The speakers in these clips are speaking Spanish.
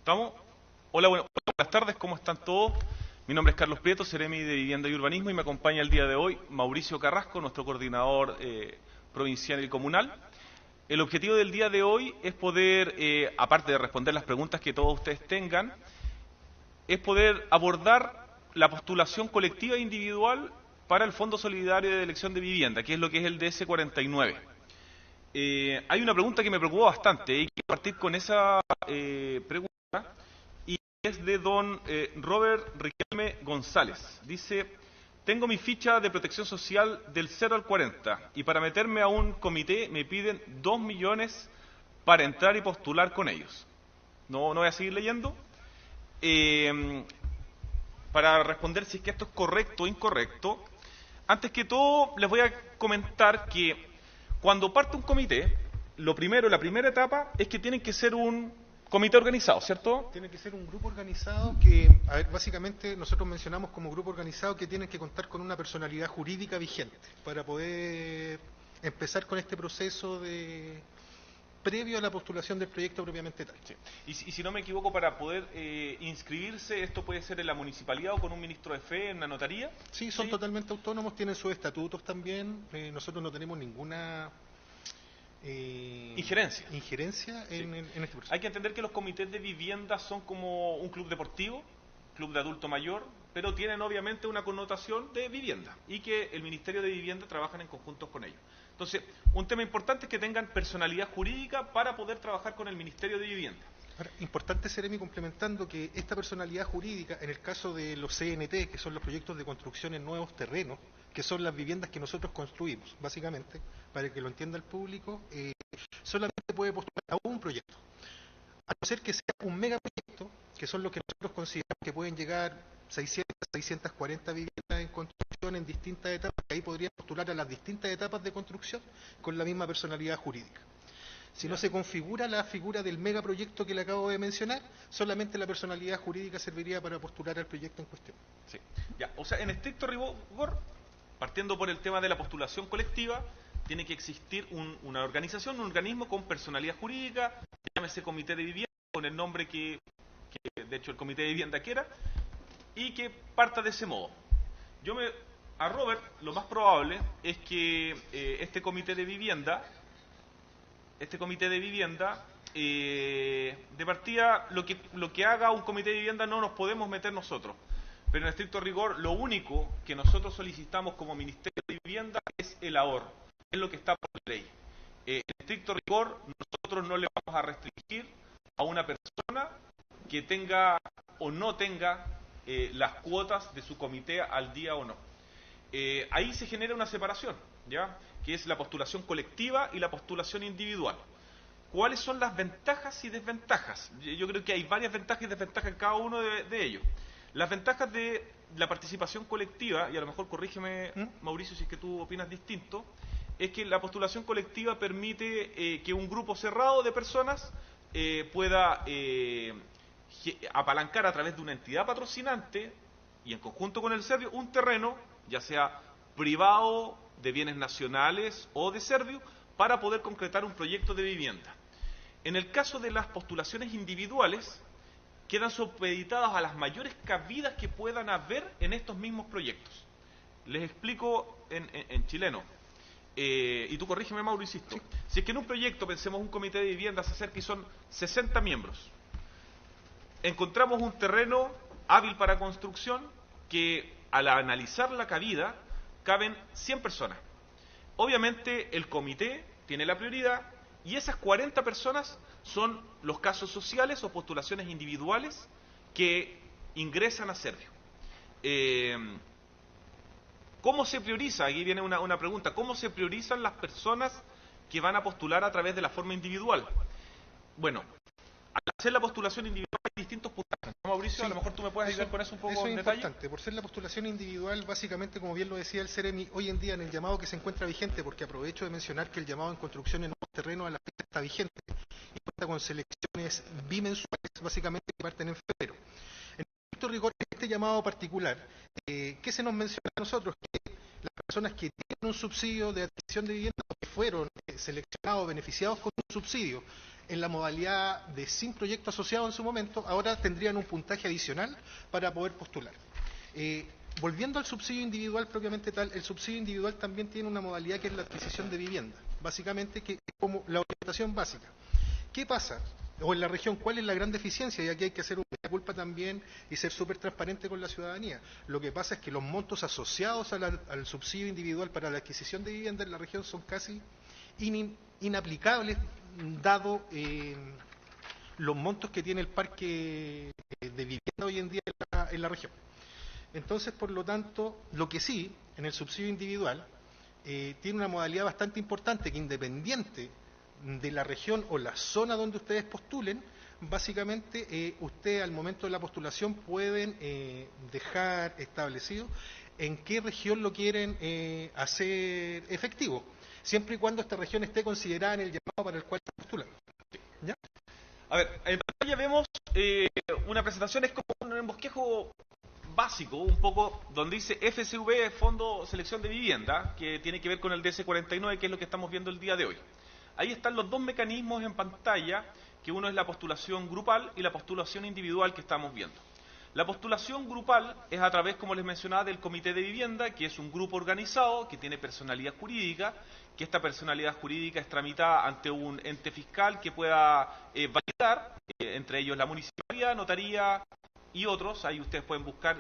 ¿Estamos? Hola, buenas tardes, ¿cómo están todos? Mi nombre es Carlos Prieto, seremi de Vivienda y Urbanismo, y me acompaña el día de hoy Mauricio Carrasco, nuestro coordinador provincial y comunal. El objetivo del día de hoy es poder, aparte de responder las preguntas que todos ustedes tengan, es poder abordar la postulación colectiva e individual para el Fondo Solidario de Elección de Vivienda, que es lo que es el DS49. Hay una pregunta que me preocupó bastante y quiero partir con esa pregunta, y es de don Robert Riquelme González. Dice: tengo mi ficha de protección social del 0 al 40 y para meterme a un comité me piden 2 millones para entrar y postular con ellos. No voy a seguir leyendo. Para responder si es que esto es correcto o incorrecto, antes que todo les voy a comentar que cuando parte un comité, la primera etapa es que tienen que ser un comité organizado, ¿cierto? Tiene que ser un grupo organizado que, básicamente nosotros mencionamos como grupo organizado que tienen que contar con una personalidad jurídica vigente para poder empezar con este proceso previo a la postulación del proyecto propiamente tal. Sí. Y si no me equivoco, para poder inscribirse, esto puede ser en la municipalidad o con un ministro de fe, en la notaría. Sí, son totalmente autónomos, tienen sus estatutos también. Nosotros no tenemos ninguna injerencia en este proceso. Hay que entender que los comités de vivienda son como un club deportivo, club de adulto mayor, pero tienen obviamente una connotación de vivienda y que el Ministerio de Vivienda trabaja en conjuntos con ellos. Entonces, un tema importante es que tengan personalidad jurídica para poder trabajar con el Ministerio de Vivienda. Ahora, importante, Seremi, complementando que esta personalidad jurídica, en el caso de los CNT, que son los proyectos de construcción en nuevos terrenos, que son las viviendas que nosotros construimos, básicamente, para que lo entienda el público, solamente puede postular a un proyecto. A no ser que sea un megaproyecto, que son los que nosotros consideramos que pueden llegar 600, 640 viviendas en construcción en distintas etapas, que ahí podrían postular a las distintas etapas de construcción con la misma personalidad jurídica. Si no se configura la figura del megaproyecto que le acabo de mencionar, solamente la personalidad jurídica serviría para postular al proyecto en cuestión. Sí. Ya, o sea, en estricto rigor, partiendo por el tema de la postulación colectiva, tiene que existir una organización, un organismo con personalidad jurídica, llámese comité de vivienda, con el nombre que de hecho el comité de vivienda quiera, y que parta de ese modo. A Robert, lo más probable es que este comité de vivienda, de partida, lo que haga un comité de vivienda no nos podemos meter nosotros. Pero en estricto rigor, lo único que nosotros solicitamos como Ministerio de Vivienda es el ahorro, es lo que está por ley. En estricto rigor, nosotros no le vamos a restringir a una persona que tenga o no tenga las cuotas de su comité al día o no. Ahí se genera una separación, ¿ya? Que es la postulación colectiva y la postulación individual. ¿Cuáles son las ventajas y desventajas? Yo creo que hay varias ventajas y desventajas en cada uno de ellos. Las ventajas de la participación colectiva, y a lo mejor corrígeme, Mauricio, si es que tú opinas distinto, es que la postulación colectiva permite que un grupo cerrado de personas pueda apalancar a través de una entidad patrocinante y en conjunto con el Servio un terreno, ya sea privado, de bienes nacionales o de Servio, para poder concretar un proyecto de vivienda. En el caso de las postulaciones individuales, quedan supeditadas a las mayores cabidas que puedan haber en estos mismos proyectos. Les explico en chileno, y tú corrígeme, Mauro, insisto. Sí. Si es que en un proyecto, pensemos un comité de vivienda, se acerca y son 60 miembros, encontramos un terreno hábil para construcción que, al analizar la cabida, caben 100 personas. Obviamente el comité tiene la prioridad y esas 40 personas son los casos sociales o postulaciones individuales que ingresan a Servio. ¿Cómo se prioriza? Aquí viene una pregunta. ¿Cómo se priorizan las personas que van a postular a través de la forma individual? Bueno, al hacer la postulación individual hay distintos puntajes. Mauricio, sí, a lo mejor tú me puedes ayudar con eso un poco en detalle. Eso es importante. Por ser la postulación individual, básicamente, como bien lo decía el Seremi, hoy en día en el llamado que se encuentra vigente, porque aprovecho de mencionar que el llamado en construcción en nuevos terrenos a la fecha está vigente y cuenta con selecciones bimensuales, básicamente, que parten en febrero. En estricto rigor, este llamado particular, ¿qué se nos menciona a nosotros? Que las personas que tienen un subsidio de adquisición de vivienda o que fueron seleccionados, beneficiados con un subsidio, en la modalidad de sin proyecto asociado en su momento, ahora tendrían un puntaje adicional para poder postular. Volviendo al subsidio individual propiamente tal, el subsidio individual también tiene una modalidad que es la adquisición de vivienda, básicamente que es como la orientación básica. ¿Qué pasa? O en la región, ¿cuál es la gran deficiencia? Y aquí hay que hacer una culpa también y ser súper transparente con la ciudadanía. Lo que pasa es que los montos asociados al subsidio individual para la adquisición de vivienda en la región son casi inaplicables, dado los montos que tiene el parque de vivienda hoy en día en la región. Entonces, por lo tanto, lo que sí, en el subsidio individual, tiene una modalidad bastante importante que, independiente de la región o la zona donde ustedes postulen, básicamente ustedes al momento de la postulación pueden dejar establecido en qué región lo quieren hacer efectivo, siempre y cuando esta región esté considerada en el llamado para el cual se postulan. ¿Ya? A ver, en pantalla vemos una presentación, es como un bosquejo básico, un poco, donde dice FSV, Fondo Selección de Vivienda, que tiene que ver con el DS49, que es lo que estamos viendo el día de hoy. Ahí están los dos mecanismos en pantalla, que uno es la postulación grupal y la postulación individual que estamos viendo. La postulación grupal es a través, como les mencionaba, del Comité de Vivienda, que es un grupo organizado, que tiene personalidad jurídica, que esta personalidad jurídica es tramitada ante un ente fiscal que pueda validar, entre ellos la municipalidad, notaría y otros. Ahí ustedes pueden buscar,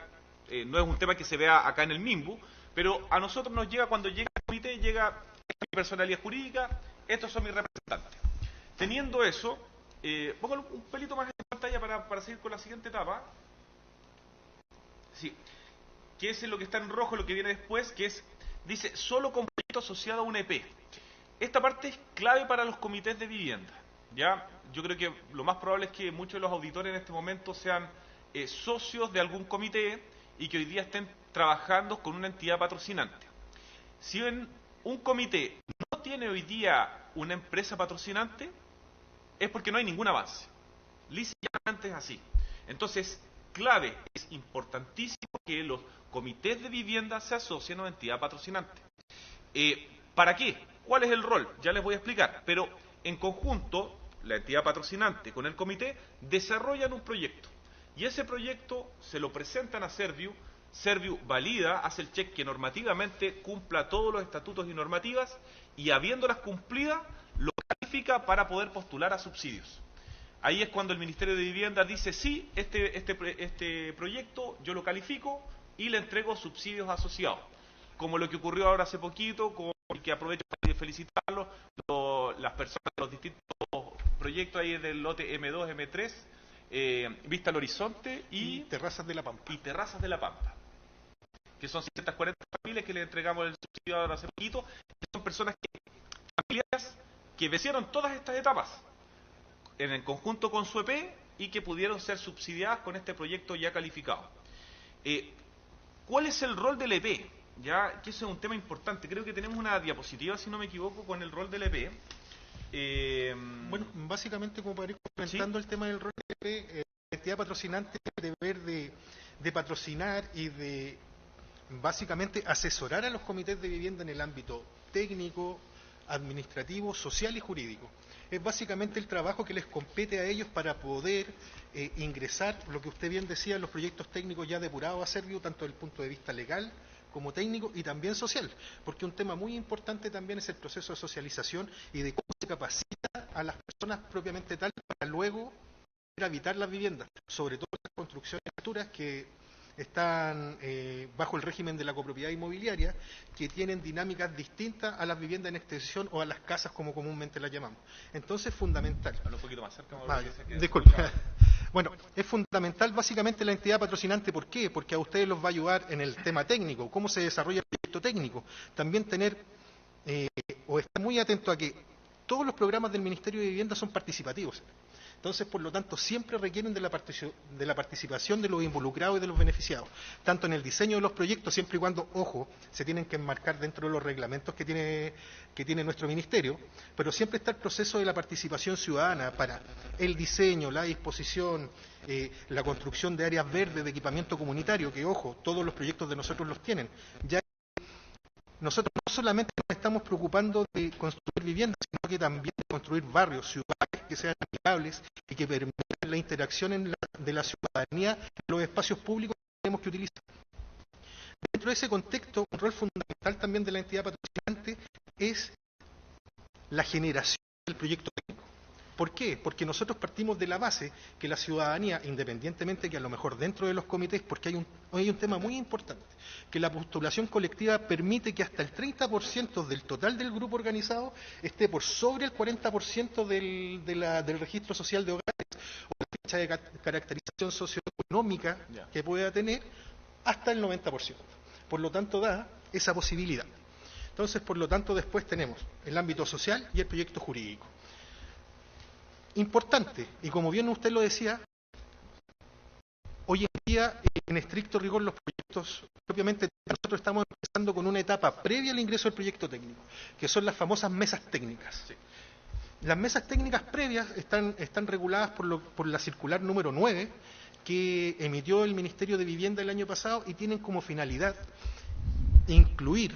no es un tema que se vea acá en el MIMBU, pero a nosotros nos llega, cuando llega el comité, llega mi personalidad jurídica, estos son mis representantes. Teniendo eso, póngalo un pelito más en pantalla para seguir con la siguiente etapa. Sí, que es lo que está en rojo, lo que viene después, que es, dice, solo con proyecto asociado a un EP. Esta parte es clave para los comités de vivienda. ¿Ya? Yo creo que lo más probable es que muchos de los auditores en este momento sean socios de algún comité y que hoy día estén trabajando con una entidad patrocinante. Si un comité no tiene hoy día una empresa patrocinante, es porque no hay ningún avance. Lisa es así. Entonces, clave, es importantísimo que los comités de vivienda se asocien a una entidad patrocinante. ¿Para qué? ¿Cuál es el rol? Ya les voy a explicar, pero en conjunto, la entidad patrocinante con el comité desarrollan un proyecto, y ese proyecto se lo presentan a Serviu. Serviu valida, hace el check que normativamente cumpla todos los estatutos y normativas, y habiéndolas cumplidas, lo califica para poder postular a subsidios. Ahí es cuando el Ministerio de Vivienda dice, sí, este proyecto yo lo califico y le entrego subsidios asociados. Como lo que ocurrió ahora hace poquito, con el que aprovecho para felicitarlos, las personas de los distintos proyectos ahí del lote M2, M3, Vista al Horizonte y Terrazas de la Pampa. Que son 640 familias que le entregamos el subsidio ahora hace poquito, que son personas familias que vencieron todas estas etapas en el conjunto con su EP y que pudieron ser subsidiadas con este proyecto ya calificado. ¿Cuál es el rol del EP? Ya que ese es un tema importante. Creo que tenemos una diapositiva, si no me equivoco, con el rol del EP. Bueno, básicamente, como para ir comentando, ¿sí?, el tema del rol del EP, la entidad patrocinante tiene el deber de patrocinar y de básicamente asesorar a los comités de vivienda en el ámbito técnico, administrativo, social y jurídico. Es básicamente el trabajo que les compete a ellos para poder ingresar, lo que usted bien decía, los proyectos técnicos ya depurados a Serviu, tanto desde el punto de vista legal como técnico y también social, porque un tema muy importante también es el proceso de socialización y de cómo se capacita a las personas propiamente tal para luego habitar las viviendas, sobre todo las construcciones alturas que están bajo el régimen de la copropiedad inmobiliaria, que tienen dinámicas distintas a las viviendas en extensión o a las casas como comúnmente las llamamos. Entonces es fundamental. Habla un poquito más cerca. Disculpe. Bueno, es fundamental básicamente la entidad patrocinante. ¿Por qué? Porque a ustedes los va a ayudar en el tema técnico, cómo se desarrolla el proyecto técnico. También tener o estar muy atento a que todos los programas del Ministerio de Vivienda son participativos. Entonces, por lo tanto, siempre requieren de la participación de los involucrados y de los beneficiados, tanto en el diseño de los proyectos, siempre y cuando, ojo, se tienen que enmarcar dentro de los reglamentos que tiene nuestro ministerio, pero siempre está el proceso de la participación ciudadana para el diseño, la disposición, la construcción de áreas verdes, de equipamiento comunitario, que, ojo, todos los proyectos de nosotros los tienen. Ya nosotros no solamente nos estamos preocupando de construir viviendas, sino que también de construir barrios, ciudades, que sean amigables y que permitan la interacción de la ciudadanía en los espacios públicos que tenemos que utilizar. Dentro de ese contexto, un rol fundamental también de la entidad patrocinante es la generación del proyecto técnico. ¿Por qué? Porque nosotros partimos de la base que la ciudadanía, independientemente que a lo mejor dentro de los comités, porque hay un tema muy importante, que la postulación colectiva permite que hasta el 30% del total del grupo organizado esté por sobre el 40% del registro social de hogares o la fecha de caracterización socioeconómica que pueda tener hasta el 90%. Por lo tanto, da esa posibilidad. Entonces, por lo tanto, después tenemos el ámbito social y el proyecto jurídico. Importante, y como bien usted lo decía, hoy en día, en estricto rigor, los proyectos, propiamente nosotros estamos empezando con una etapa previa al ingreso del proyecto técnico, que son las famosas mesas técnicas. Sí. Las mesas técnicas previas están reguladas por la circular número 9, que emitió el Ministerio de Vivienda el año pasado, y tienen como finalidad incluir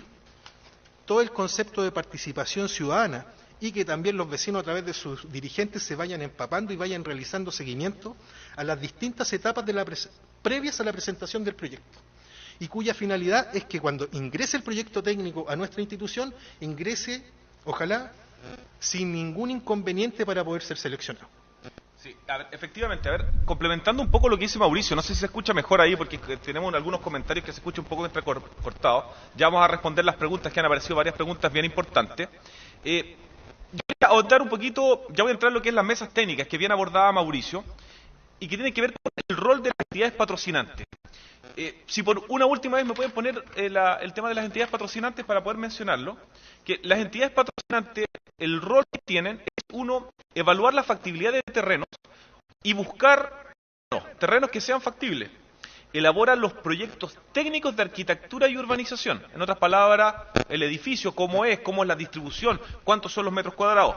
todo el concepto de participación ciudadana y que también los vecinos a través de sus dirigentes se vayan empapando y vayan realizando seguimiento a las distintas etapas previas a la presentación del proyecto, y cuya finalidad es que cuando ingrese el proyecto técnico a nuestra institución, ingrese, ojalá, sin ningún inconveniente para poder ser seleccionado. Sí, efectivamente, complementando un poco lo que dice Mauricio, no sé si se escucha mejor ahí porque tenemos algunos comentarios que se escuchan un poco entrecortados. Ya vamos a responder las preguntas, que han aparecido varias preguntas bien importantes. Voy a ahondar un poquito, ya voy a entrar en lo que es las mesas técnicas que bien abordaba Mauricio y que tiene que ver con el rol de las entidades patrocinantes. Si por una última vez me pueden poner el tema de las entidades patrocinantes para poder mencionarlo, que las entidades patrocinantes, el rol que tienen es, uno, evaluar la factibilidad de terrenos y buscar terrenos que sean factibles. Elaboran los proyectos técnicos de arquitectura y urbanización. En otras palabras, el edificio, cómo es la distribución, cuántos son los metros cuadrados.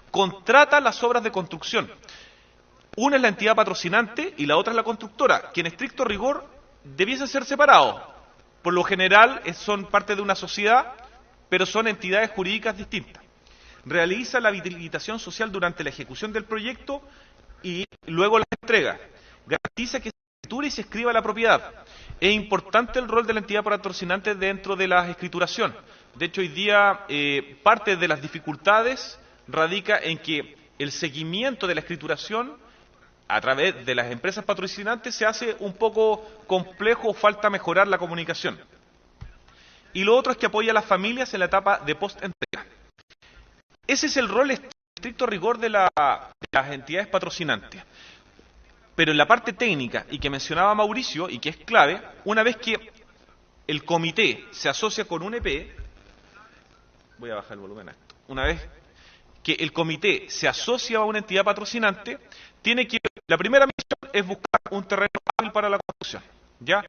Contrata las obras de construcción. Una es la entidad patrocinante y la otra es la constructora, que en estricto rigor debiesen ser separados. Por lo general son parte de una sociedad, pero son entidades jurídicas distintas. Realiza la habilitación social durante la ejecución del proyecto y luego la entrega. Garantiza que y se escriba la propiedad. Es importante el rol de la entidad patrocinante dentro de la escrituración. De hecho, hoy día parte de las dificultades radica en que el seguimiento de la escrituración a través de las empresas patrocinantes se hace un poco complejo o falta mejorar la comunicación. Y lo otro es que apoya a las familias en la etapa de post-entrega. Ese es el rol estricto rigor de las entidades patrocinantes. Pero en la parte técnica, y que mencionaba Mauricio, y que es clave, una vez que el comité se asocia con un EP, voy a bajar el volumen a esto, una vez que el comité se asocia a una entidad patrocinante, la primera misión es buscar un terreno hábil para la construcción, ¿ya?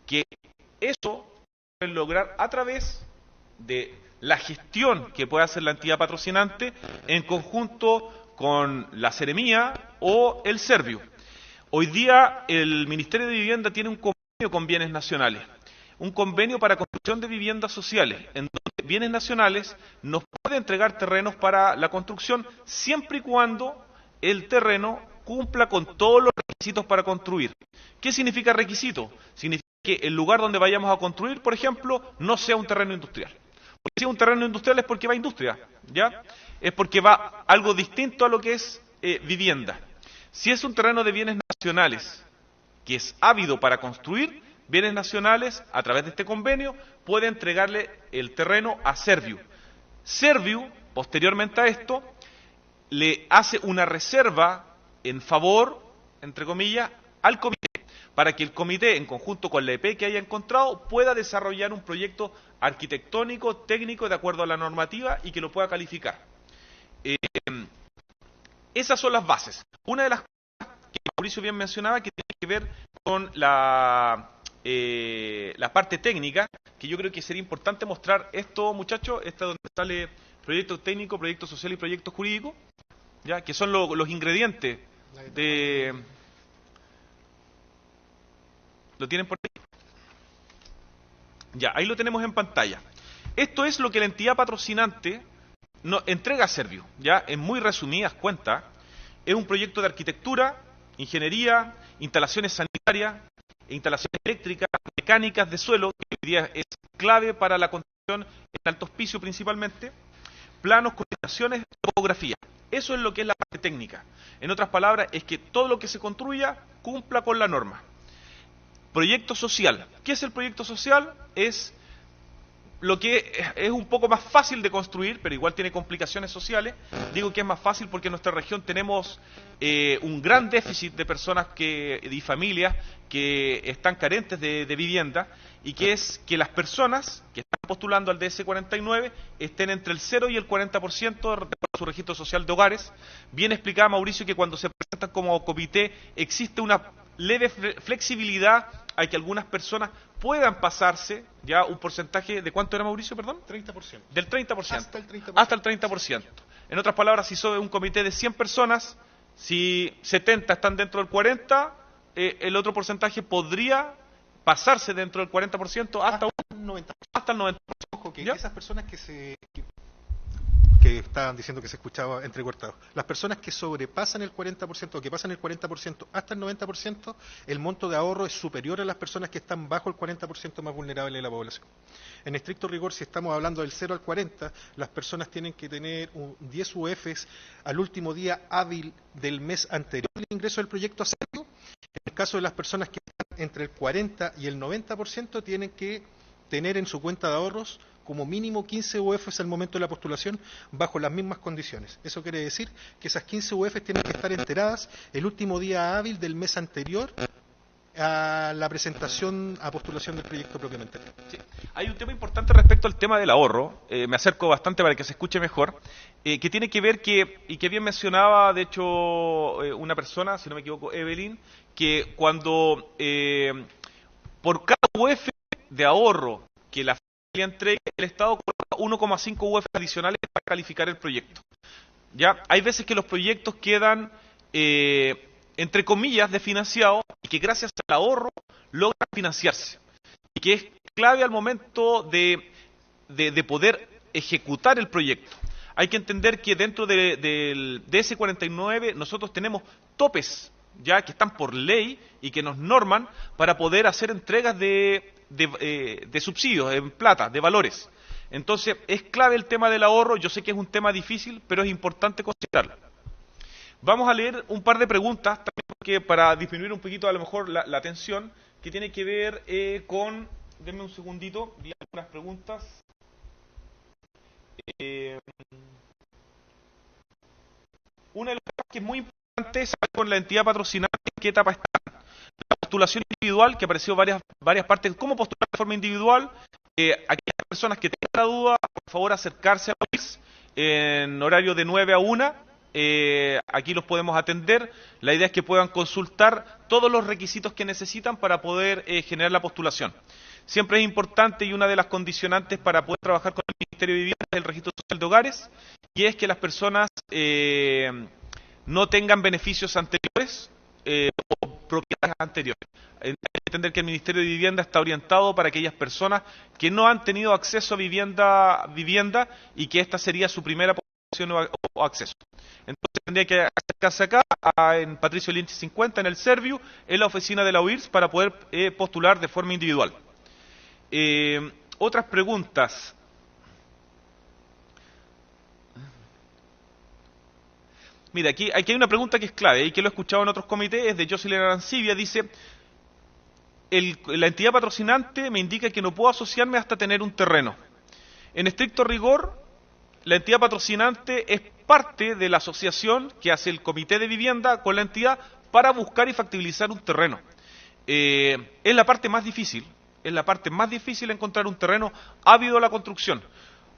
Que eso puede lograr a través de la gestión que puede hacer la entidad patrocinante en conjunto con la Seremía o el Serviu. Hoy día el Ministerio de Vivienda tiene un convenio con Bienes Nacionales, un convenio para construcción de viviendas sociales, en donde Bienes Nacionales nos puede entregar terrenos para la construcción siempre y cuando el terreno cumpla con todos los requisitos para construir. ¿Qué significa requisito? Significa que el lugar donde vayamos a construir, por ejemplo, no sea un terreno industrial. Porque si es un terreno industrial es porque va a industria, ¿ya? Es porque va algo distinto a lo que es vivienda. Si es un terreno de bienes nacionales que es ávido para construir, Bienes Nacionales, a través de este convenio, puede entregarle el terreno a Serviu. Serviu, posteriormente a esto, le hace una reserva en favor, entre comillas, al comité, para que el comité, en conjunto con la EP que haya encontrado, pueda desarrollar un proyecto arquitectónico, técnico, de acuerdo a la normativa y que lo pueda calificar. Esas son las bases. Una de las cosas que Mauricio bien mencionaba, que tiene que ver con la parte técnica, que yo creo que sería importante mostrar esto, muchachos, esta donde sale proyecto técnico, proyecto social y proyecto jurídico, ya que son los ingredientes de... ¿Lo tienen por ahí? Ya, ahí lo tenemos en pantalla. Esto es lo que la entidad patrocinante entrega a Serviu, ya en muy resumidas cuentas. es un proyecto de arquitectura, ingeniería, instalaciones sanitarias, instalaciones eléctricas, mecánicas de suelo, que hoy día es clave para la construcción en alto hospicio principalmente, planos, coordinaciones, topografía. Eso es lo que es la parte técnica. En otras palabras, es que todo lo que se construya cumpla con la norma. Proyecto social. ¿Qué es el proyecto social? Es lo que es un poco más fácil de construir, pero igual tiene complicaciones sociales. Digo que es más fácil porque en nuestra región tenemos un gran déficit de personas y familias que están carentes de vivienda, y que es que las personas que están postulando al DS49 estén entre el 0 y el 40% de su registro social de hogares. Bien explicaba Mauricio que cuando se presentan como comité existe una leve flexibilidad a que algunas personas puedan pasarse ya un porcentaje de ¿cuánto era, Mauricio, perdón? 30%. Del 30%. Hasta el 30%. Hasta el 30%. En otras palabras, si soy un comité de 100 personas, si 70 están dentro del 40%, el otro porcentaje podría pasarse dentro del 40% hasta el 90%. Hasta el 90%. Ojo, que ¿Ya? esas personas que estaban diciendo que se escuchaba entrecortado, las personas que sobrepasan el 40% o que pasan el 40% hasta el 90%, el monto de ahorro es superior a las personas que están bajo el 40% más vulnerable de la población. En estricto rigor, si estamos hablando del 0 al 40, las personas tienen que tener 10 UFs al último día hábil del mes anterior al ingreso del proyecto a serio. En el caso de las personas que están entre el 40 y el 90%, tienen que tener en su cuenta de ahorros como mínimo 15 UFs al momento de la postulación, bajo las mismas condiciones. Eso quiere decir que esas 15 UFs tienen que estar enteradas el último día hábil del mes anterior a la presentación a postulación del proyecto propiamente. Sí. Hay un tema importante respecto al tema del ahorro, me acerco bastante para que se escuche mejor, que tiene que ver y que bien mencionaba, de hecho, una persona, si no me equivoco, Evelyn, que cuando por cada UF de ahorro que la familia entregue, el Estado coloca 1,5 UF adicionales para calificar el proyecto. ¿Ya? Hay veces que los proyectos quedan, entre comillas, desfinanciados, y que gracias al ahorro logran financiarse. Y que es clave al momento de poder ejecutar el proyecto. Hay que entender que dentro del DS49 nosotros tenemos topes, ya que están por ley y que nos norman para poder hacer entregas de subsidios en plata, de valores. Entonces, es clave el tema del ahorro. Yo sé que es un tema difícil, pero es importante considerarlo. Vamos a leer un par de preguntas, también porque para disminuir un poquito a lo mejor la tensión, que tiene que ver con... Denme un segundito, vi algunas preguntas. Una de las cosas que es muy importante es saber con la entidad patrocinante en qué etapa está. La postulación individual, que apareció varias partes, cómo postular de forma individual. Aquellas personas que tengan la duda, por favor acercarse a UIRS en horario de 9 a 1. Aquí los podemos atender. La idea es que puedan consultar todos los requisitos que necesitan para poder generar la postulación. Siempre es importante, y una de las condicionantes para poder trabajar con el Ministerio de Vivienda es el registro social de hogares, y es que las personas no tengan beneficios anteriores o propiedades anteriores. Hay que entender que el Ministerio de Vivienda está orientado para aquellas personas que no han tenido acceso a vivienda y que esta sería su primera postulación o acceso. Entonces tendría que acercarse acá en Patricio Lynch 50 en el Serviu, en la oficina de la UIRS, para poder postular de forma individual. Otras preguntas. Mira, aquí hay una pregunta que es clave y que lo he escuchado en otros comités, es de Jocelyn Arancibia. Dice: la entidad patrocinante me indica que no puedo asociarme hasta tener un terreno. En estricto rigor, la entidad patrocinante es parte de la asociación que hace el comité de vivienda con la entidad para buscar y factibilizar un terreno. Es la parte más difícil. Es la parte más difícil encontrar un terreno ávido a la construcción.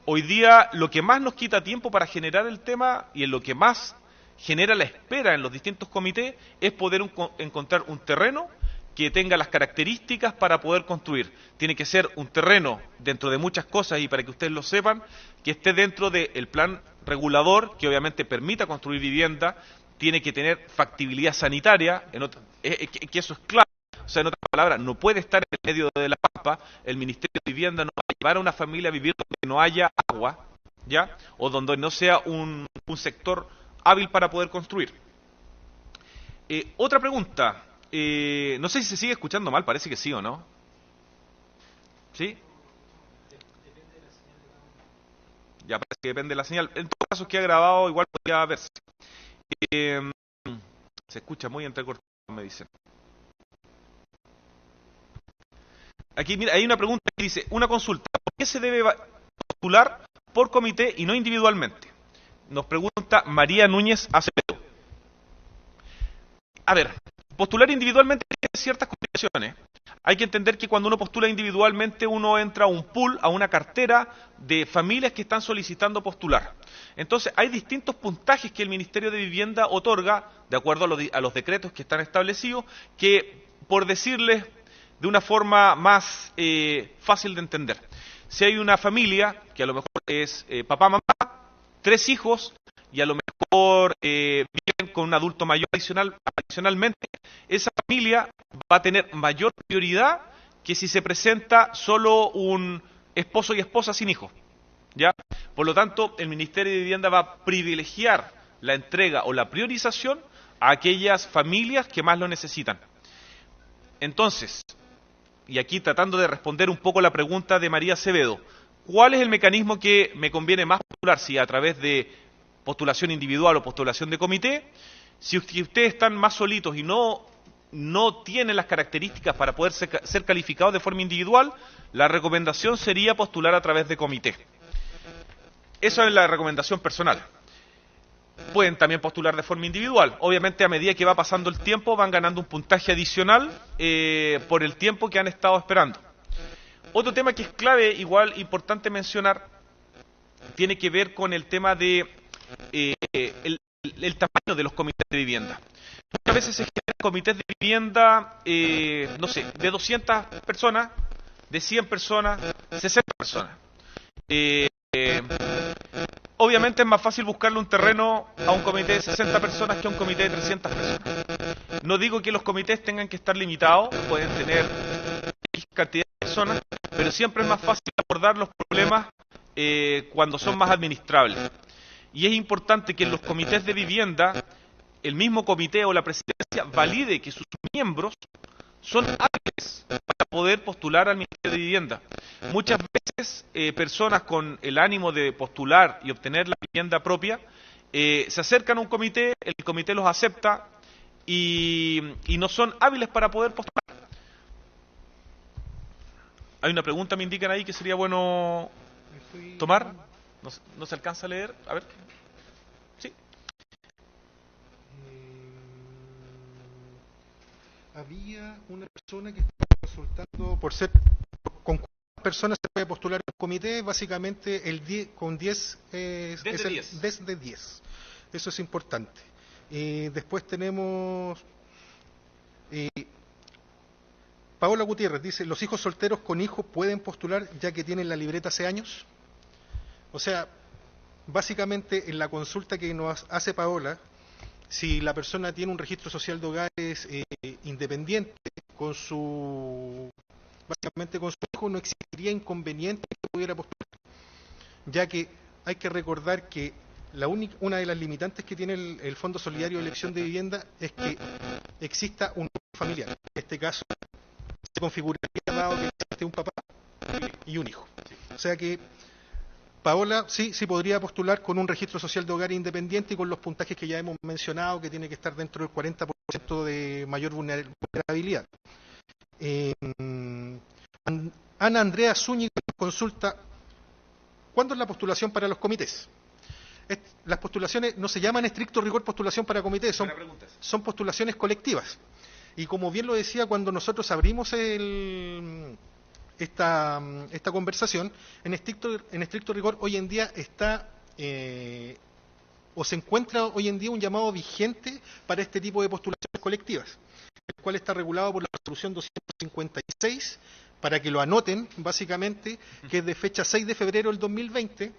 Hoy día lo que más nos quita tiempo para generar el tema y en lo que más genera la espera en los distintos comités es poder encontrar un terreno que tenga las características para poder construir. Tiene que ser un terreno, dentro de muchas cosas, y para que ustedes lo sepan, que esté dentro del plan regulador, que obviamente permita construir vivienda. Tiene que tener factibilidad sanitaria, que eso es clave. O sea, en otras palabras, no puede estar en el medio de la pampa. El Ministerio de Vivienda no va a llevar a una familia a vivir donde no haya agua, ¿ya? O donde no sea un sector hábil para poder construir. Otra pregunta. No sé si se sigue escuchando mal, parece que sí o no. ¿Sí? Ya parece que depende de la señal. En todo caso, que ha grabado, igual podría verse. Eh, Se escucha muy entrecortado, me dicen. Aquí, mira, hay una pregunta que dice, una consulta. ¿Por qué se debe postular por comité y no individualmente? Nos pregunta María Núñez Acevedo. A ver, postular individualmente tiene ciertas complicaciones. Hay que entender que cuando uno postula individualmente, uno entra a un pool, a una cartera de familias que están solicitando postular. Entonces, hay distintos puntajes que el Ministerio de Vivienda otorga, de acuerdo a los decretos que están establecidos, que, por decirles de una forma más fácil de entender, si hay una familia, que a lo mejor es papá, mamá, 3 hijos, y a lo mejor viven con un adulto mayor adicionalmente, esa familia va a tener mayor prioridad que si se presenta solo un esposo y esposa sin hijos, ¿ya? Por lo tanto, el Ministerio de Vivienda va a privilegiar la entrega o la priorización a aquellas familias que más lo necesitan. Entonces, y aquí tratando de responder un poco la pregunta de María Acevedo, ¿cuál es el mecanismo que me conviene más postular? Si a través de postulación individual o postulación de comité. Si ustedes están más solitos y no tienen las características para poder ser calificados de forma individual, la recomendación sería postular a través de comité. Esa es la recomendación personal. Pueden también postular de forma individual. Obviamente, a medida que va pasando el tiempo, van ganando un puntaje adicional por el tiempo que han estado esperando. Otro tema que es clave, igual importante mencionar, tiene que ver con el tema de el tamaño de los comités de vivienda. Muchas veces se generan comités de vivienda, no sé, de 200 personas, de 100 personas, 60 personas. Obviamente es más fácil buscarle un terreno a un comité de 60 personas que a un comité de 300 personas. No digo que los comités tengan que estar limitados, pueden tener X cantidad de personas, pero siempre es más fácil abordar los problemas cuando son más administrables. Y es importante que en los comités de vivienda, el mismo comité o la presidencia valide que sus miembros son hábiles para poder postular al Ministerio de Vivienda. Muchas veces personas con el ánimo de postular y obtener la vivienda propia se acercan a un comité, el comité los acepta y no son hábiles para poder postular. Hay una pregunta, me indican ahí, que sería bueno tomar. No se alcanza a leer. A ver. Sí. Había una persona que estaba consultando por ser con cuántas personas se puede postular al comité. Básicamente el 10 con 10 desde 10. Eso es importante. Después tenemos Paola Gutiérrez dice, ¿los hijos solteros con hijos pueden postular ya que tienen la libreta hace años? O sea, básicamente en la consulta que nos hace Paola, si la persona tiene un registro social de hogares independiente básicamente con su hijo, no existiría inconveniente que pudiera postular, ya que hay que recordar que una de las limitantes que tiene el Fondo Solidario de Elección de Vivienda es que exista un familiar. En este caso se configuraría dado que existe un papá y un hijo. O sea que Paola sí podría postular con un registro social de hogar independiente y con los puntajes que ya hemos mencionado, que tiene que estar dentro del 40% de mayor vulnerabilidad. Ana Andrea Zúñiga consulta, ¿cuándo es la postulación para los comités? Las postulaciones no se llaman estricto rigor postulación para comités, son postulaciones colectivas. Y como bien lo decía cuando nosotros abrimos esta conversación, en estricto rigor hoy en día está o se encuentra hoy en día un llamado vigente para este tipo de postulaciones colectivas, el cual está regulado por la resolución 256, para que lo anoten básicamente, que es de fecha 6 de febrero del 2020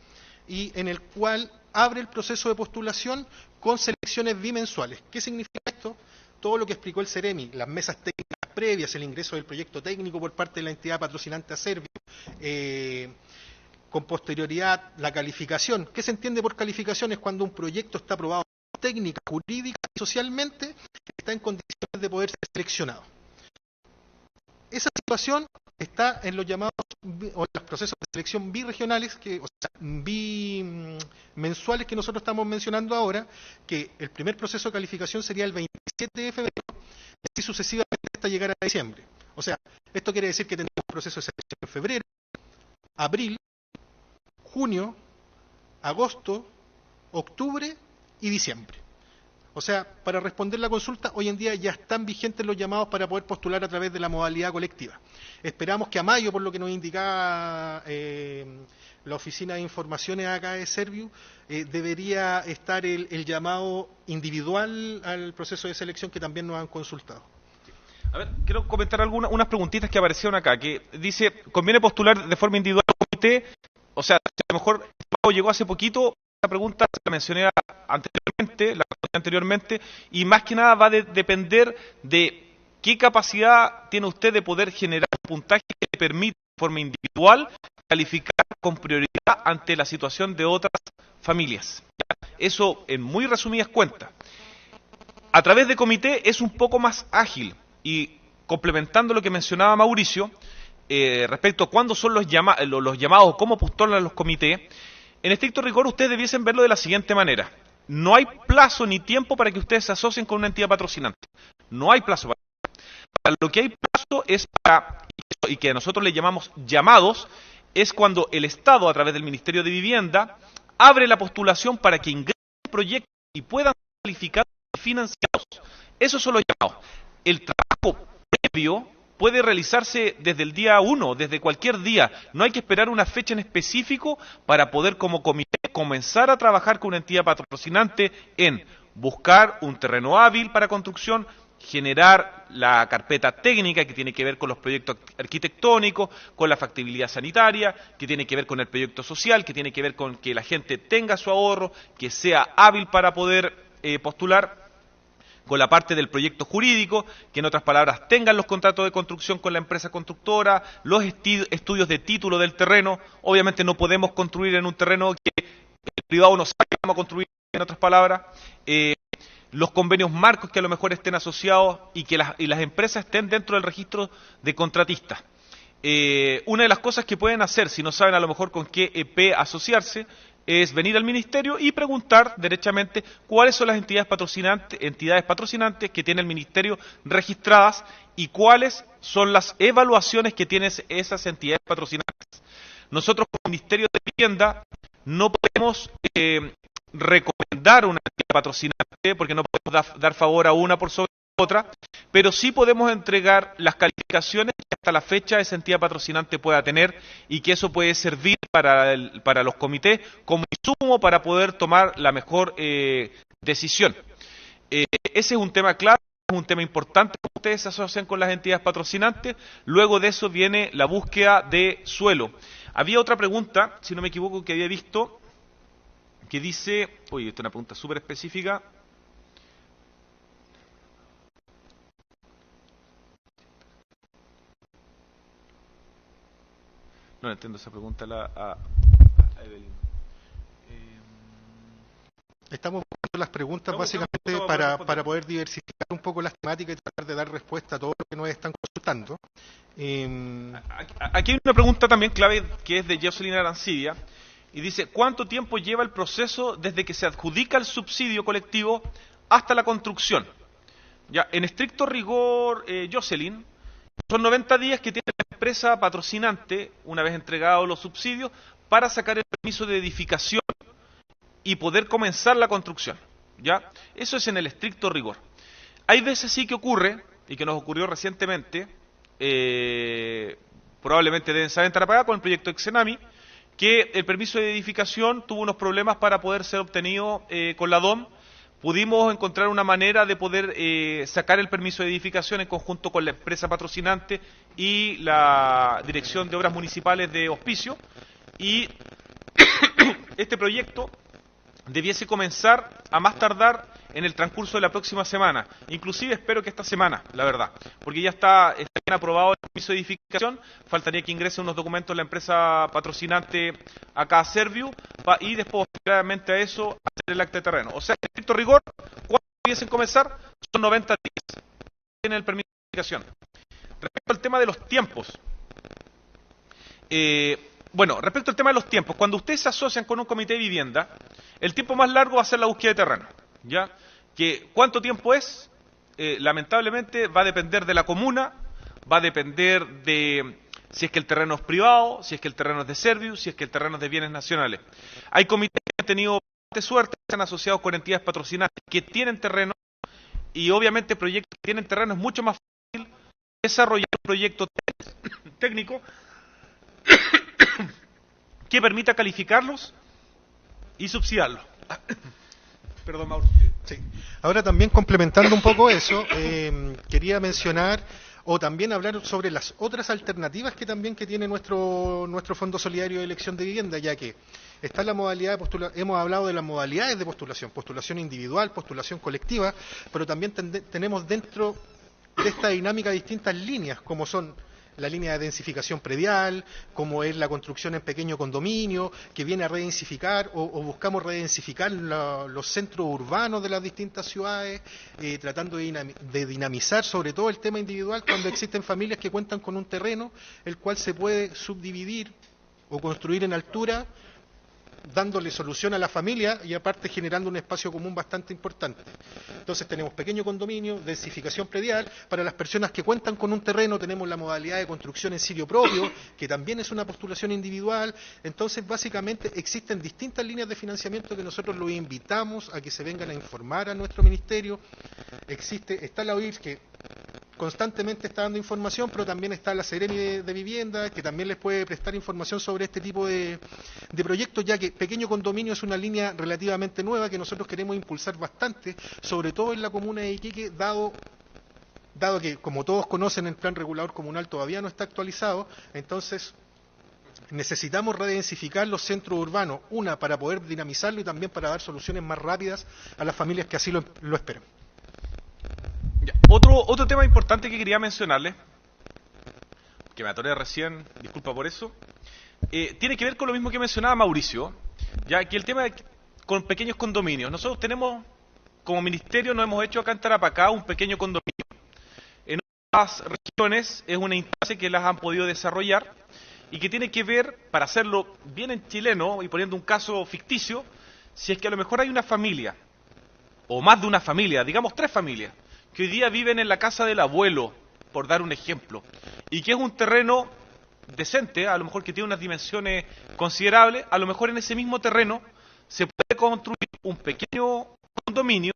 y en el cual abre el proceso de postulación con selecciones bimensuales. ¿Qué significa esto? Todo lo que explicó el Ceremi, las mesas técnicas previas, el ingreso del proyecto técnico por parte de la entidad patrocinante a Servio, con posterioridad la calificación. ¿Qué se entiende por calificación? Es cuando un proyecto está aprobado técnica, jurídica y socialmente que está en condiciones de poder ser seleccionado. Esa situación está en los llamados o los procesos de selección birregionales, o sea, bimensuales que nosotros estamos mencionando ahora, que el primer proceso de calificación sería el 27 de febrero y así sucesivamente hasta llegar a diciembre. O sea, esto quiere decir que tenemos un proceso de selección en febrero, abril, junio, agosto, octubre y diciembre. O sea, para responder la consulta, hoy en día ya están vigentes los llamados para poder postular a través de la modalidad colectiva. Esperamos que a mayo, por lo que nos indicaba la Oficina de Informaciones acá de Serviu, debería estar el llamado individual al proceso de selección que también nos han consultado. A ver, quiero comentar unas preguntitas que aparecieron acá, que dice, ¿conviene postular de forma individual al comité? O sea, a lo mejor el pago llegó hace poquito. Esta pregunta la mencioné anteriormente, y más que nada va a depender de qué capacidad tiene usted de poder generar un puntaje que le permita de forma individual calificar con prioridad ante la situación de otras familias. Eso en muy resumidas cuentas. A través de comité es un poco más ágil, y complementando lo que mencionaba Mauricio respecto a cuándo son los llamados, cómo postulan los comités. En estricto rigor, ustedes debiesen verlo de la siguiente manera. No hay plazo ni tiempo para que ustedes se asocien con una entidad patrocinante. No hay plazo para eso. Para lo que hay plazo es para, y que nosotros le llamamos llamados, es cuando el Estado, a través del Ministerio de Vivienda, abre la postulación para que ingresen proyectos y puedan ser calificados y financiados. Esos son los llamados. El trabajo previo puede realizarse desde el día 1, desde cualquier día. No hay que esperar una fecha en específico para poder como comité comenzar a trabajar con una entidad patrocinante en buscar un terreno hábil para construcción, generar la carpeta técnica que tiene que ver con los proyectos arquitectónicos, con la factibilidad sanitaria, que tiene que ver con el proyecto social, que tiene que ver con que la gente tenga su ahorro, que sea hábil para poder postular, con la parte del proyecto jurídico, que en otras palabras tengan los contratos de construcción con la empresa constructora, los estudios de título del terreno. Obviamente no podemos construir en un terreno que el privado no sabe que vamos a construir, en otras palabras. Los convenios marcos que a lo mejor estén asociados y que las empresas estén dentro del registro de contratistas. Una de las cosas que pueden hacer, si no saben a lo mejor con qué EP asociarse, es venir al ministerio y preguntar derechamente cuáles son las entidades patrocinantes que tiene el ministerio registradas y cuáles son las evaluaciones que tienen esas entidades patrocinantes. Nosotros como Ministerio de Vivienda no podemos recomendar una entidad patrocinante porque no podemos dar favor a una por sobre otra, pero sí podemos entregar las calificaciones que hasta la fecha esa entidad patrocinante pueda tener, y que eso puede servir para los comités como insumo para poder tomar la mejor decisión. Ese es un tema clave, es un tema importante. Ustedes se asocian con las entidades patrocinantes. Luego de eso viene la búsqueda de suelo. Había otra pregunta, si no me equivoco, que había visto, que dice, oye, esta es una pregunta súper específica. No entiendo esa pregunta a Evelyn. Estamos buscando las preguntas básicamente para poder diversificar un poco las temáticas y tratar de dar respuesta a todo lo que nos están consultando. Aquí hay una pregunta también clave que es de Jocelyn Arancibia y dice, ¿cuánto tiempo lleva el proceso desde que se adjudica el subsidio colectivo hasta la construcción? Ya, en estricto rigor, Jocelyn, son 90 días que tiene la empresa patrocinante, una vez entregados los subsidios, para sacar el permiso de edificación y poder comenzar la construcción. ¿Ya? Eso es en el estricto rigor. Hay veces sí que ocurre, y que nos ocurrió recientemente, probablemente deben saber en Tarapacá con el proyecto Exenami, que el permiso de edificación tuvo unos problemas para poder ser obtenido con la DOM. Pudimos encontrar una manera de poder sacar el permiso de edificación en conjunto con la empresa patrocinante y la Dirección de Obras Municipales de Hospicio, y este proyecto debiese comenzar a más tardar en el transcurso de la próxima semana. Inclusive espero que esta semana, la verdad, porque ya está bien aprobado el permiso de edificación. Faltaría que ingresen unos documentos la empresa patrocinante acá a Serviu y después, posteriormente a eso, hacer el acta de terreno. O sea, en estricto rigor, ¿cuándo debiesen comenzar? son 90 días. Tiene el permiso de aplicación. Respecto al tema de los tiempos. Respecto al tema de los tiempos, cuando ustedes se asocian con un comité de vivienda, el tiempo más largo va a ser la búsqueda de terreno. ¿Ya? ¿Cuánto tiempo es? Lamentablemente va a depender de la comuna, va a depender de si es que el terreno es privado, si es que el terreno es de Servius, si es que el terreno es de bienes nacionales. Hay comités que han tenido bastante suerte, se han asociado con entidades patrocinantes que tienen terreno, y obviamente proyectos que tienen terreno es mucho más fácil desarrollar un proyecto técnico que permita calificarlos y subsidiarlos. Perdón, Mauro. Sí. Ahora también complementando un poco eso, quería mencionar o también hablar sobre las otras alternativas que tiene nuestro Fondo Solidario de Elección de Vivienda, ya que está la modalidad de postulación, hemos hablado de las modalidades de postulación, postulación individual, postulación colectiva, pero también tenemos dentro de esta dinámica distintas líneas, como son la línea de densificación predial, como es la construcción en pequeño condominio, que viene a redensificar o buscamos redensificar los centros urbanos de las distintas ciudades, tratando de dinamizar sobre todo el tema individual cuando existen familias que cuentan con un terreno, el cual se puede subdividir o construir en altura, dándole solución a la familia y aparte generando un espacio común bastante importante. Entonces tenemos pequeño condominio, densificación predial, para las personas que cuentan con un terreno tenemos la modalidad de construcción en sitio propio, que también es una postulación individual. Entonces básicamente existen distintas líneas de financiamiento que nosotros los invitamos a que se vengan a informar a nuestro ministerio. Está la OIF que constantemente está dando información, pero también está la Seremi de Vivienda, que también les puede prestar información sobre este tipo de proyectos, ya que pequeño condominio es una línea relativamente nueva que nosotros queremos impulsar bastante, sobre todo en la comuna de Iquique, dado que, como todos conocen, el plan regulador comunal todavía no está actualizado. Entonces necesitamos redensificar los centros urbanos, para poder dinamizarlo y también para dar soluciones más rápidas a las familias que así lo esperan. Otro tema importante que quería mencionarles, que me atoré recién, disculpa por eso, tiene que ver con lo mismo que mencionaba Mauricio, ya que el tema con pequeños condominios. Nosotros tenemos, como ministerio, nos hemos hecho acá en Tarapacá un pequeño condominio. En otras regiones es una instancia que las han podido desarrollar y que tiene que ver, para hacerlo bien en chileno y poniendo un caso ficticio, si es que a lo mejor hay una familia, o más de una familia, digamos 3 familias, que hoy día viven en la casa del abuelo, por dar un ejemplo, y que es un terreno decente, a lo mejor que tiene unas dimensiones considerables, a lo mejor en ese mismo terreno se puede construir un pequeño condominio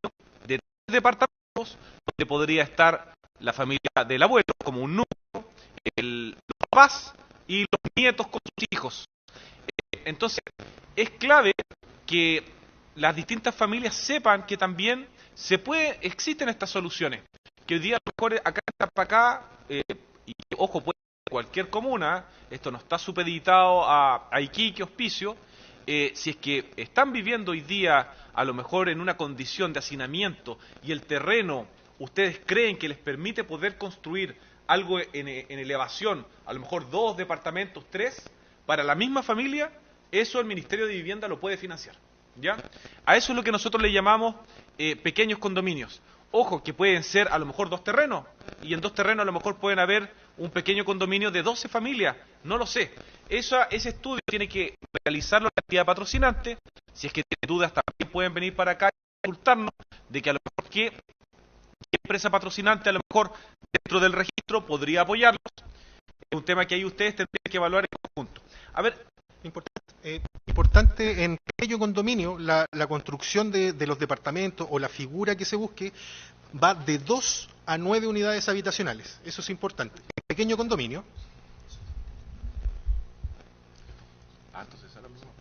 de 3 departamentos, donde podría estar la familia del abuelo, como un núcleo, los papás y los nietos con sus hijos. Entonces, es clave que las distintas familias sepan que también existen estas soluciones, que hoy día a lo mejor acá para acá, y ojo, puede ser cualquier comuna, esto no está supeditado a Iquique, Hospicio, si es que están viviendo hoy día a lo mejor en una condición de hacinamiento y el terreno, ustedes creen que les permite poder construir algo en elevación, a lo mejor 2 departamentos, 3, para la misma familia, eso el Ministerio de Vivienda lo puede financiar. ¿Ya? A eso es lo que nosotros le llamamos pequeños condominios. Ojo, que pueden ser a lo mejor 2 terrenos, y en 2 terrenos a lo mejor pueden haber un pequeño condominio de 12 familias, no lo sé. Ese estudio tiene que realizarlo la entidad patrocinante. Si es que tienen dudas, también pueden venir para acá y consultarnos de que a lo mejor qué empresa patrocinante a lo mejor dentro del registro podría apoyarlos. Es un tema que ahí ustedes tendrían que evaluar en conjunto. A ver, importante en pequeño condominio, la construcción de los departamentos o la figura que se busque va de 2 a 9 unidades habitacionales. Eso es importante. En pequeño condominio. Entonces es lo mismo.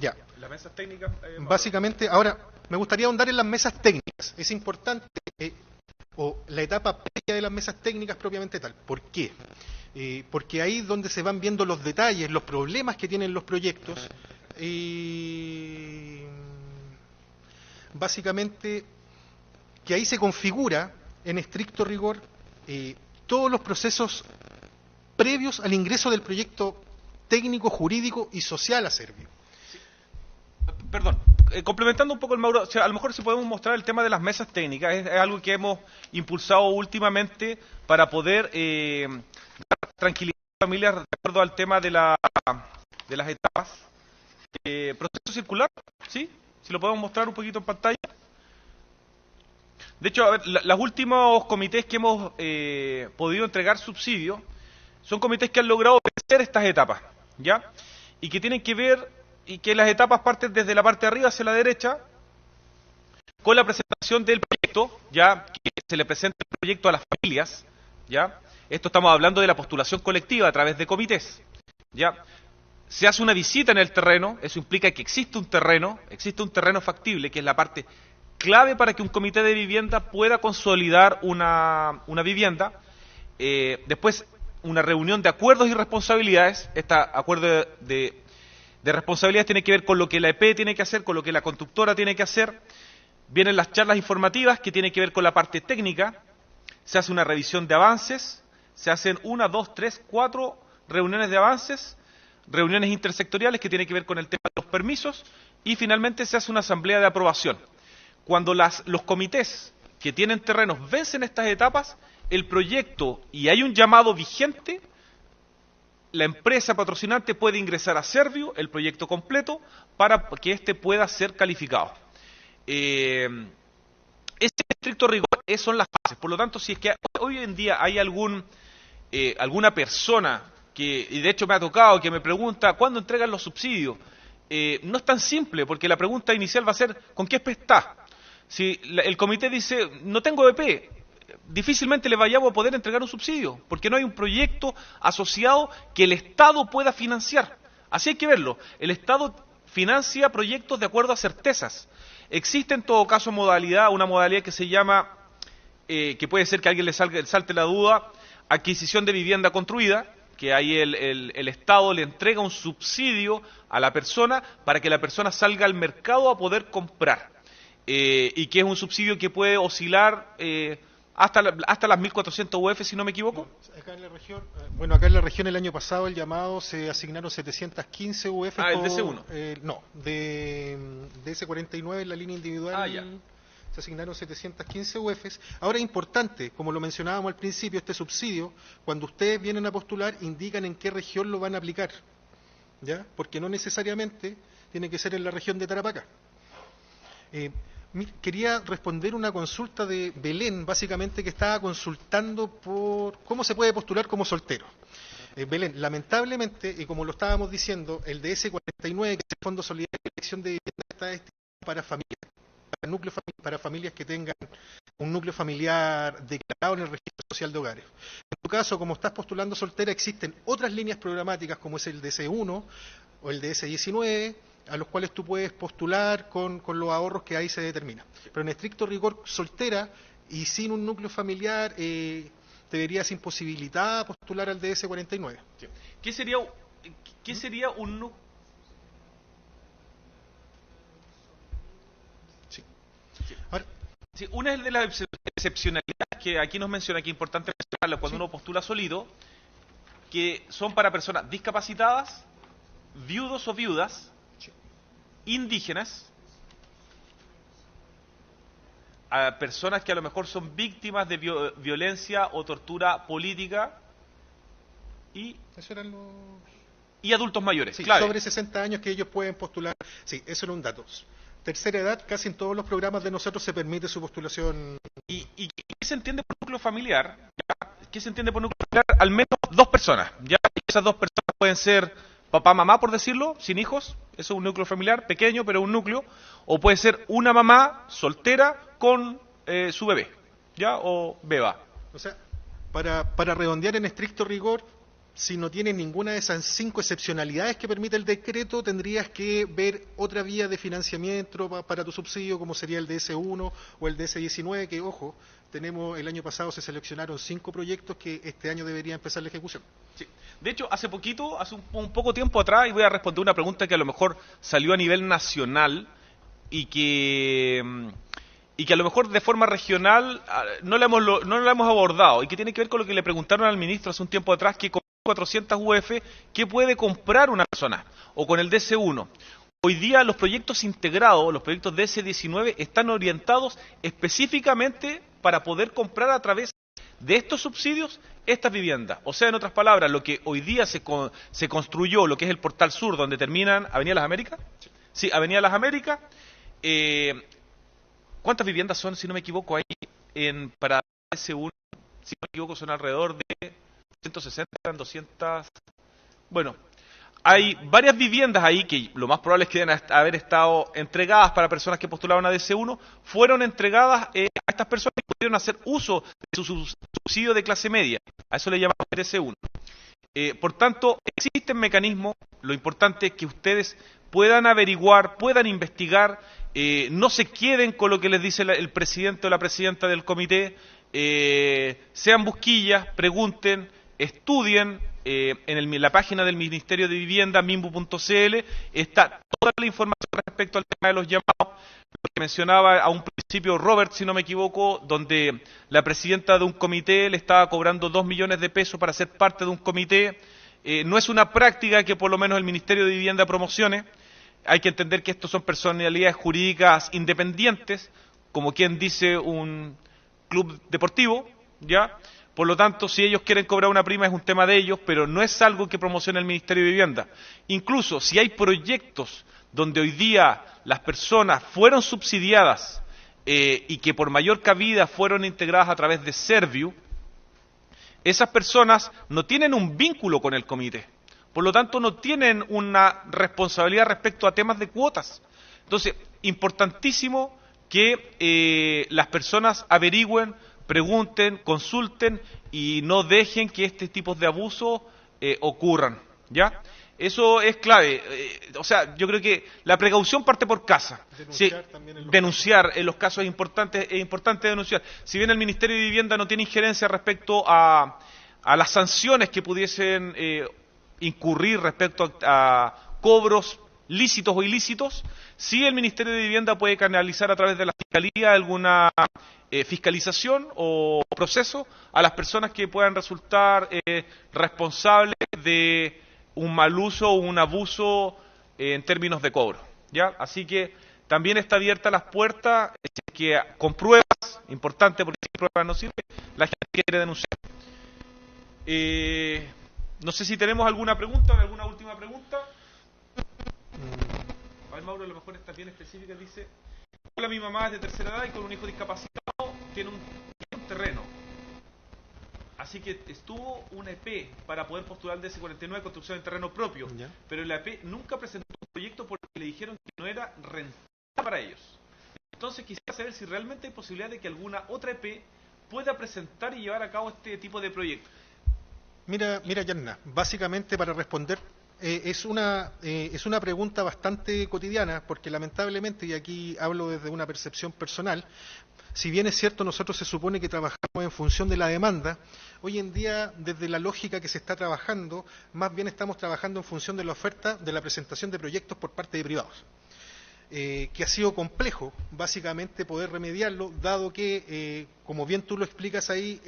Ya. Las mesas técnicas. Básicamente, ahora me gustaría ahondar en las mesas técnicas. Es importante, o la etapa previa de las mesas técnicas propiamente tal. ¿Por qué? Porque ahí es donde se van viendo los detalles, los problemas que tienen los proyectos. Básicamente, que ahí se configura, en estricto rigor, todos los procesos previos al ingreso del proyecto técnico, jurídico y social a Servio. Perdón, complementando un poco el Mauro, o sea, a lo mejor si podemos mostrar el tema de las mesas técnicas, es algo que hemos impulsado últimamente para poder dar tranquilidad a las familias de acuerdo al tema de las etapas. Proceso circular, ¿sí? Si lo podemos mostrar un poquito en pantalla. De hecho, a ver, los últimos comités que hemos podido entregar subsidios son comités que han logrado vencer estas etapas, ¿ya? Y que tienen que ver, y que las etapas parten desde la parte de arriba hacia la derecha, con la presentación del proyecto, ya que se le presenta el proyecto a las familias, ¿ya? Esto estamos hablando de la postulación colectiva a través de comités, ¿ya? Se hace una visita en el terreno, eso implica que existe un terreno factible, que es la parte clave para que un comité de vivienda pueda consolidar una vivienda. Después, una reunión de acuerdos y responsabilidades. Este acuerdo de responsabilidades tiene que ver con lo que la EP tiene que hacer, con lo que la constructora tiene que hacer. Vienen las charlas informativas, que tienen que ver con la parte técnica. Se hace una revisión de avances. Se hacen 1, 2, 3, 4 reuniones de avances. Reuniones intersectoriales, que tienen que ver con el tema de los permisos. Y finalmente se hace una asamblea de aprobación. Cuando los comités que tienen terrenos vencen estas etapas, el proyecto, y hay un llamado vigente, la empresa patrocinante puede ingresar a Servio el proyecto completo para que éste pueda ser calificado. Este estricto rigor son las fases. Por lo tanto, si es que hoy en día hay alguna persona y de hecho me ha tocado, que me pregunta ¿cuándo entregan los subsidios? No es tan simple, porque la pregunta inicial va a ser ¿con qué EP está? Si el comité dice no tengo EP, difícilmente le vayamos a poder entregar un subsidio, porque no hay un proyecto asociado que el Estado pueda financiar. Así hay que verlo. El Estado financia proyectos de acuerdo a certezas. Existe en todo caso una modalidad que se llama, que puede ser que a alguien le salte la duda, adquisición de vivienda construida, que ahí el Estado le entrega un subsidio a la persona para que la persona salga al mercado a poder comprar. Y que es un subsidio que puede oscilar hasta las 1.400 UF, si no me equivoco. Acá en la región el año pasado el llamado se asignaron 715 UF. El DC1. No, de DS49 en la línea individual. Ya. Se asignaron 715 UFs. Ahora es importante, como lo mencionábamos al principio, este subsidio, cuando ustedes vienen a postular, indican en qué región lo van a aplicar, ¿ya? Porque no necesariamente tiene que ser en la región de Tarapacá. Quería responder una consulta de Belén, básicamente, que estaba consultando por cómo se puede postular como soltero. Belén, lamentablemente, y como lo estábamos diciendo, el DS49, que es el Fondo Solidario de Elección de Vivienda, está destinado para familias, para familias que tengan un núcleo familiar declarado en el registro social de hogares. En tu caso, como estás postulando soltera, existen otras líneas programáticas como es el DC1 o el DS19, a los cuales tú puedes postular con los ahorros que ahí se determinan. Pero en estricto rigor, soltera y sin un núcleo familiar, te verías imposibilitada postular al DS49. ¿Qué sería un núcleo? Ahora, sí, una de las excepcionalidades que aquí nos menciona, que es importante mencionarla cuando uno postula solido, que son para personas discapacitadas, viudos o viudas, indígenas, a personas que a lo mejor son víctimas de violencia o tortura política y adultos mayores. Sí, clave. Sobre 60 años que ellos pueden postular. Sí, eso era un dato. Tercera edad, casi en todos los programas de nosotros se permite su postulación. ¿Y qué se entiende por núcleo familiar? ¿Ya? ¿Qué se entiende por núcleo familiar? Al menos 2 personas. ¿Ya? Esas 2 personas pueden ser papá, mamá, por decirlo, sin hijos. Eso es un núcleo familiar, pequeño, pero un núcleo. O puede ser una mamá soltera con su bebé, ¿ya? O beba. O sea, para redondear en estricto rigor, si no tienes ninguna de esas 5 excepcionalidades que permite el decreto, tendrías que ver otra vía de financiamiento para tu subsidio, como sería el DS1 o el DS19, que, ojo, el año pasado se seleccionaron 5 proyectos que este año debería empezar la ejecución. Sí. De hecho, hace un poco tiempo atrás, y voy a responder una pregunta que a lo mejor salió a nivel nacional y que a lo mejor de forma regional no la hemos abordado, y que tiene que ver con lo que le preguntaron al ministro hace un tiempo atrás, que con 400 UF, ¿qué puede comprar una persona? O con el DC1. hoy día los proyectos integrados, los proyectos DS19, están orientados específicamente para poder comprar a través de estos subsidios estas viviendas. O sea, en otras palabras, lo que hoy día se construyó, lo que es el Portal Sur, donde terminan Avenida Las Américas. Sí, Avenida Las Américas. ¿Cuántas viviendas son, si no me equivoco, ahí para DS1? Si no me equivoco, son alrededor de 160, 200... Bueno, hay varias viviendas ahí que lo más probable es que deben haber estado entregadas para personas que postulaban a DC1, fueron entregadas a estas personas que pudieron hacer uso de su subsidio de clase media. A eso le llamamos DC1. Por tanto, existen mecanismos. Lo importante es que ustedes puedan averiguar, puedan investigar, no se queden con lo que les dice el presidente o la presidenta del comité, sean busquillas, pregunten, estudien. En la página del Ministerio de Vivienda, minbu.cl, está toda la información respecto al tema de los llamados, lo que mencionaba a un principio Robert, si no me equivoco, donde la presidenta de un comité le estaba cobrando 2 millones de pesos para ser parte de un comité. No es una práctica que por lo menos el Ministerio de Vivienda promocione. Hay que entender que estos son personalidades jurídicas independientes, como quien dice un club deportivo, ¿ya? Por lo tanto, si ellos quieren cobrar una prima es un tema de ellos, pero no es algo que promocione el Ministerio de Vivienda. Incluso si hay proyectos donde hoy día las personas fueron subsidiadas y que por mayor cabida fueron integradas a través de Serviu, esas personas no tienen un vínculo con el comité. Por lo tanto, no tienen una responsabilidad respecto a temas de cuotas. Entonces, importantísimo que las personas averigüen, pregunten, consulten y no dejen que este tipo de abusos ocurran, ¿ya? Eso es clave. O sea, yo creo que la precaución parte por casa. Denunciar en los casos es importante denunciar. Si bien el Ministerio de Vivienda no tiene injerencia respecto a las sanciones que pudiesen incurrir respecto a cobros lícitos o ilícitos, sí el Ministerio de Vivienda puede canalizar a través de la Fiscalía alguna fiscalización o proceso a las personas que puedan resultar responsables de un mal uso o un abuso en términos de cobro, ¿ya? Así que también está abierta las puertas, que con pruebas, importante porque sin pruebas no sirve, la gente quiere denunciar. No sé si tenemos alguna pregunta, alguna última pregunta. A ver, Mauro, a lo mejor está bien específica, dice: hola, mi mamá es de tercera edad y con un hijo discapacitado, tiene un terreno. Así que estuvo una EP para poder postular el DS49, construcción de terreno propio, ¿ya? Pero la EP nunca presentó un proyecto porque le dijeron que no era rentable para ellos. Entonces quisiera saber si realmente hay posibilidad de que alguna otra EP pueda presentar y llevar a cabo este tipo de proyectos. Mira, Yanna, básicamente para responder, es una pregunta bastante cotidiana, porque lamentablemente, y aquí hablo desde una percepción personal, si bien es cierto, nosotros se supone que trabajamos en función de la demanda, hoy en día, desde la lógica que se está trabajando, más bien estamos trabajando en función de la oferta de la presentación de proyectos por parte de privados. Que ha sido complejo, básicamente, poder remediarlo, dado que, como bien tú lo explicas ahí,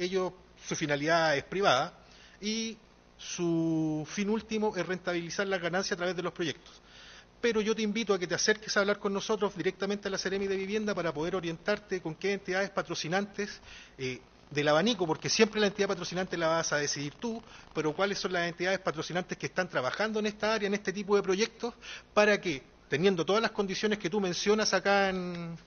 su finalidad es privada y su fin último es rentabilizar la ganancia a través de los proyectos. Pero yo te invito a que te acerques a hablar con nosotros directamente a la Seremi de Vivienda para poder orientarte con qué entidades patrocinantes del abanico, porque siempre la entidad patrocinante la vas a decidir tú, pero cuáles son las entidades patrocinantes que están trabajando en esta área, en este tipo de proyectos, para que, teniendo todas las condiciones que tú mencionas acá en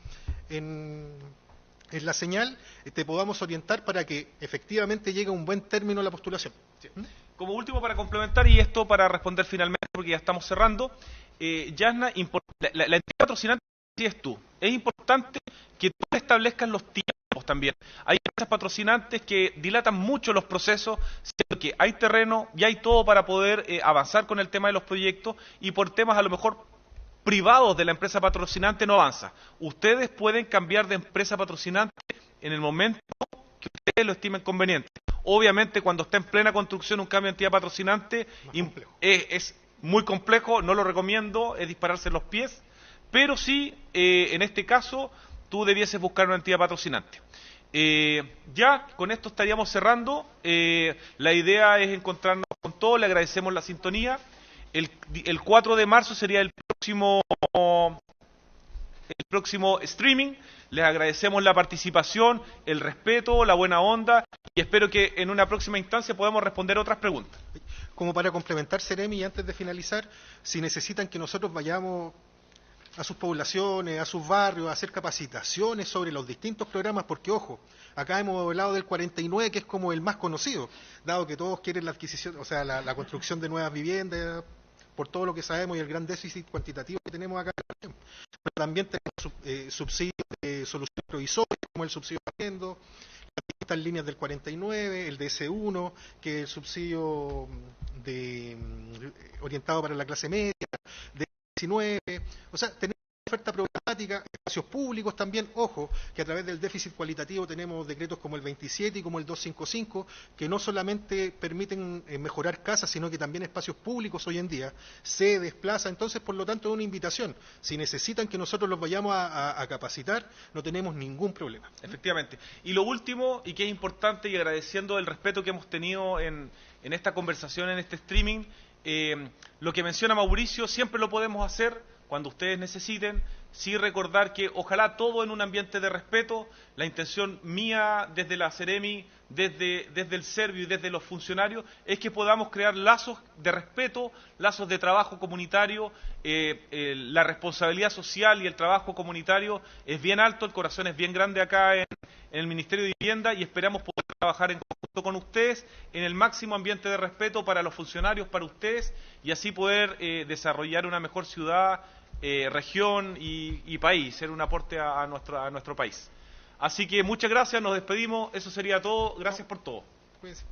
la señal, te podamos orientar para que efectivamente llegue a un buen término la postulación. Sí. Como último, para complementar, y esto para responder finalmente, porque ya estamos cerrando, Yasna, la entidad patrocinante es tú. Es importante que tú establezcas los tiempos también. Hay empresas patrocinantes que dilatan mucho los procesos, siendo que hay terreno y hay todo para poder avanzar con el tema de los proyectos, y por temas a lo mejor privados de la empresa patrocinante no avanza. Ustedes pueden cambiar de empresa patrocinante en el momento que ustedes lo estimen conveniente. Obviamente, cuando está en plena construcción un cambio de entidad patrocinante es muy complejo, no lo recomiendo, es dispararse en los pies, pero sí, en este caso, tú debieses buscar una entidad patrocinante. Ya con esto estaríamos cerrando. La idea es encontrarnos con todos, le agradecemos la sintonía. El 4 de marzo sería el próximo próximo streaming. Les agradecemos la participación, el respeto, la buena onda y espero que en una próxima instancia podamos responder otras preguntas. Como para complementar, Seremi, y antes de finalizar, si necesitan que nosotros vayamos a sus poblaciones, a sus barrios, a hacer capacitaciones sobre los distintos programas, porque ojo, acá hemos hablado del 49, que es como el más conocido, dado que todos quieren la adquisición, o sea, la construcción de nuevas viviendas, por todo lo que sabemos y el gran déficit cuantitativo que tenemos acá. Pero también tenemos subsidios de soluciones provisorias, como el subsidio de arriendo, las distintas líneas del 49, el DS1, que es el subsidio orientado para la clase media, de 19, o sea, tenemos oferta programática, espacios públicos también, ojo, que a través del déficit cualitativo tenemos decretos como el 27 y como el 255, que no solamente permiten mejorar casas, sino que también espacios públicos hoy en día, sedes, plazas, entonces por lo tanto es una invitación, si necesitan que nosotros los vayamos a capacitar, no tenemos ningún problema. Efectivamente. Y lo último, y que es importante, y agradeciendo el respeto que hemos tenido en esta conversación, en este streaming, lo que menciona Mauricio, siempre lo podemos hacer cuando ustedes necesiten, sí recordar que ojalá todo en un ambiente de respeto. La intención mía desde la Seremi, desde el Servio y desde los funcionarios, es que podamos crear lazos de respeto, lazos de trabajo comunitario. La responsabilidad social y el trabajo comunitario es bien alto, el corazón es bien grande acá en el Ministerio de Vivienda y esperamos poder trabajar en conjunto con ustedes en el máximo ambiente de respeto para los funcionarios, para ustedes, y así poder desarrollar una mejor ciudad, región y país, ser un aporte a nuestro país. Así que muchas gracias, nos despedimos, eso sería todo, gracias por todo. Cuídense.